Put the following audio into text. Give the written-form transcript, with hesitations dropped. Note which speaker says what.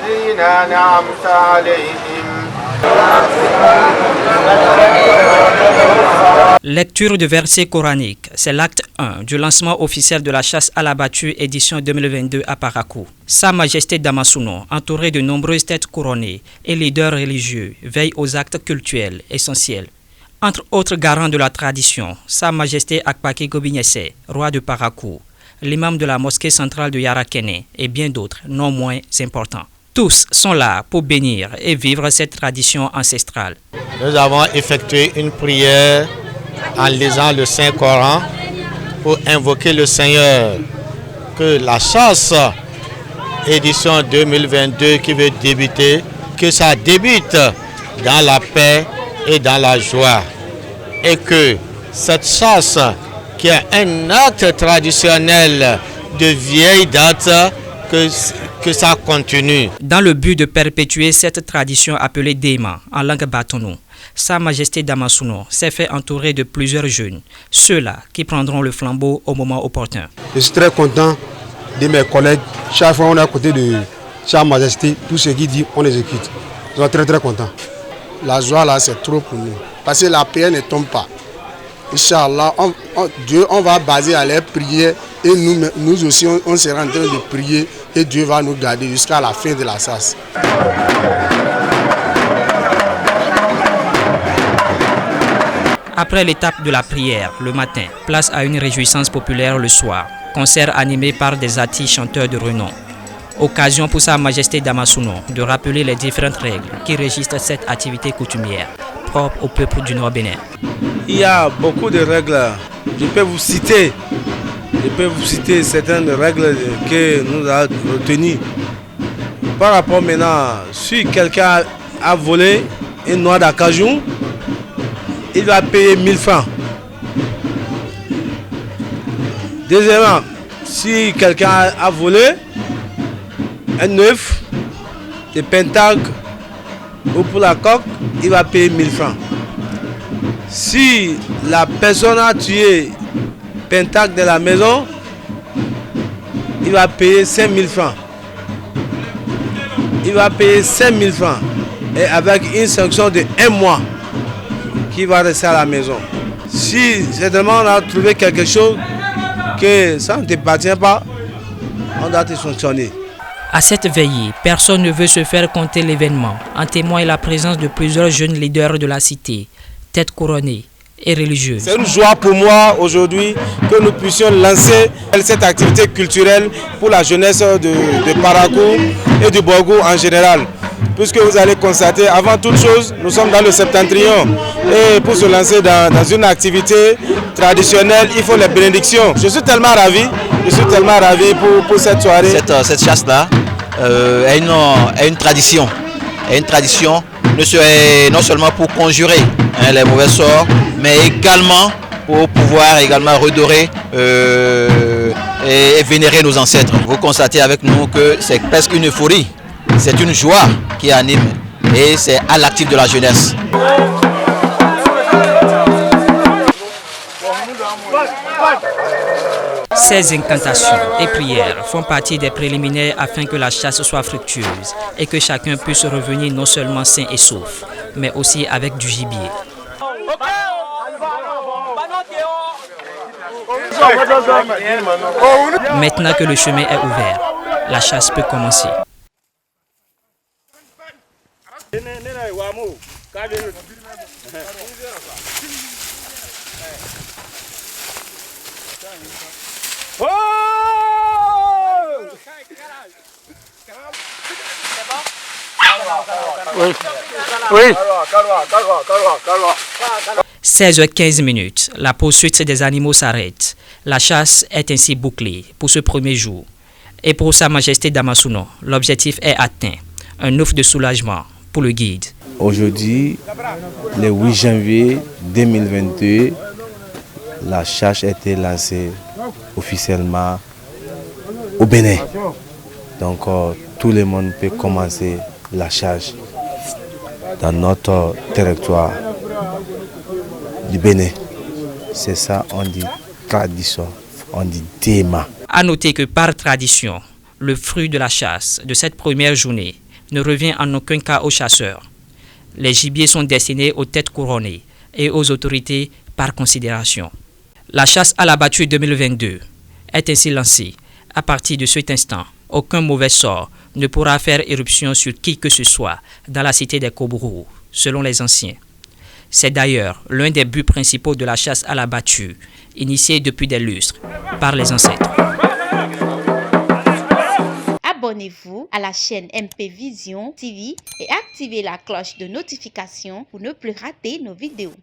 Speaker 1: الذين أنعمت عليهم.
Speaker 2: Lecture de versets coraniques, c'est l'acte 1 du lancement officiel de la chasse à la battue édition 2022 à Parakou. Sa Majesté Damasouno, entouré de nombreuses têtes couronnées et leaders religieux, veille aux actes cultuels essentiels. Entre autres garants de la tradition, Sa Majesté Akpaki Gobignesse, roi de Parakou, l'imam de la mosquée centrale de Yarakene et bien d'autres non moins importants. Tous sont là pour bénir et vivre cette tradition ancestrale.
Speaker 3: Nous avons effectué une prière en lisant le Saint-Coran pour invoquer le Seigneur que la chasse édition 2022 qui veut débuter, que ça débute dans la paix et dans la joie. Et que cette chasse qui est un acte traditionnel de vieille date, que ça continue.
Speaker 2: Dans le but de perpétuer cette tradition appelée Dema en langue batonou, Sa Majesté Damasouno s'est fait entourer de plusieurs jeunes, ceux-là qui prendront le flambeau au moment opportun.
Speaker 4: Je suis très content de mes collègues. Chaque fois on est à côté de Sa Majesté, tout ce qu'il dit, on exécute. Je suis très contents.
Speaker 5: La joie là, c'est trop pour nous. Parce que la prière ne tombe pas. Inch'Allah, Dieu, on va baser à les prières et nous aussi, on sera en train de prier et Dieu va nous garder jusqu'à la fin de la chasse.
Speaker 2: Après l'étape de la prière, le matin, place à une réjouissance populaire le soir. Concert animé par des artistes chanteurs de renom. Occasion pour Sa Majesté Damasouno de rappeler les différentes règles qui régissent cette activité coutumière, propre au peuple du Nord Bénin.
Speaker 6: Il y a beaucoup de règles. Je peux vous citer certaines règles que nous avons retenues. Par rapport maintenant, si quelqu'un a volé une noix d'acajou, il va payer 1000 francs. Deuxièmement, si quelqu'un a volé un œuf de pentacle ou pour la coque, il va payer 1000 francs. Si la personne a tué pentacle de la maison, il va payer 5000 francs. Il va payer 5000 francs et avec une sanction de 1 mois qui va rester à la maison. Si certainement on a trouvé quelque chose que ça ne t'appartient pas, on doit te sanctionner.
Speaker 2: À cette veillée, personne ne veut se faire compter l'événement. En témoigne la présence de plusieurs jeunes leaders de la cité, têtes couronnées et religieuses.
Speaker 7: C'est une joie pour moi aujourd'hui que nous puissions lancer cette activité culturelle pour la jeunesse de Parakou et du Borgou en général. Puisque vous allez constater, avant toute chose, nous sommes dans le septentrion. Et pour se lancer dans une activité traditionnelle, il faut les bénédictions. Je suis tellement ravi pour cette soirée.
Speaker 8: Cette chasse-là est une tradition. Non seulement pour conjurer les mauvais sorts, mais également pour pouvoir redorer et vénérer nos ancêtres. Vous constatez avec nous que c'est presque une euphorie. C'est une joie qui anime et c'est à l'actif de la jeunesse.
Speaker 2: Ces incantations et prières font partie des préliminaires afin que la chasse soit fructueuse et que chacun puisse revenir non seulement sain et sauf, mais aussi avec du gibier. Maintenant que le chemin est ouvert, la chasse peut commencer.
Speaker 4: Oui.
Speaker 2: 16h15, la poursuite des animaux s'arrête. La chasse est ainsi bouclée pour ce premier jour. Et pour Sa Majesté Damasouno, l'objectif est atteint. Un ouf de soulagement pour le guide.
Speaker 6: Aujourd'hui, le 8 janvier 2022, la chasse a été lancée officiellement au Bénin. Donc tout le monde peut commencer la chasse dans notre territoire du Bénin. C'est ça, on dit tradition, on dit Dema.
Speaker 2: À noter que par tradition, le fruit de la chasse de cette première journée ne revient en aucun cas aux chasseurs. Les gibiers sont destinés aux têtes couronnées et aux autorités par considération. La chasse à la battue 2022 est ainsi lancée. À partir de cet instant, aucun mauvais sort ne pourra faire éruption sur qui que ce soit dans la cité des Kobourou, selon les anciens. C'est d'ailleurs l'un des buts principaux de la chasse à la battue, initiée depuis des lustres par les ancêtres.
Speaker 9: Abonnez-vous à la chaîne MP Vision TV et activez la cloche de notification pour ne plus rater nos vidéos.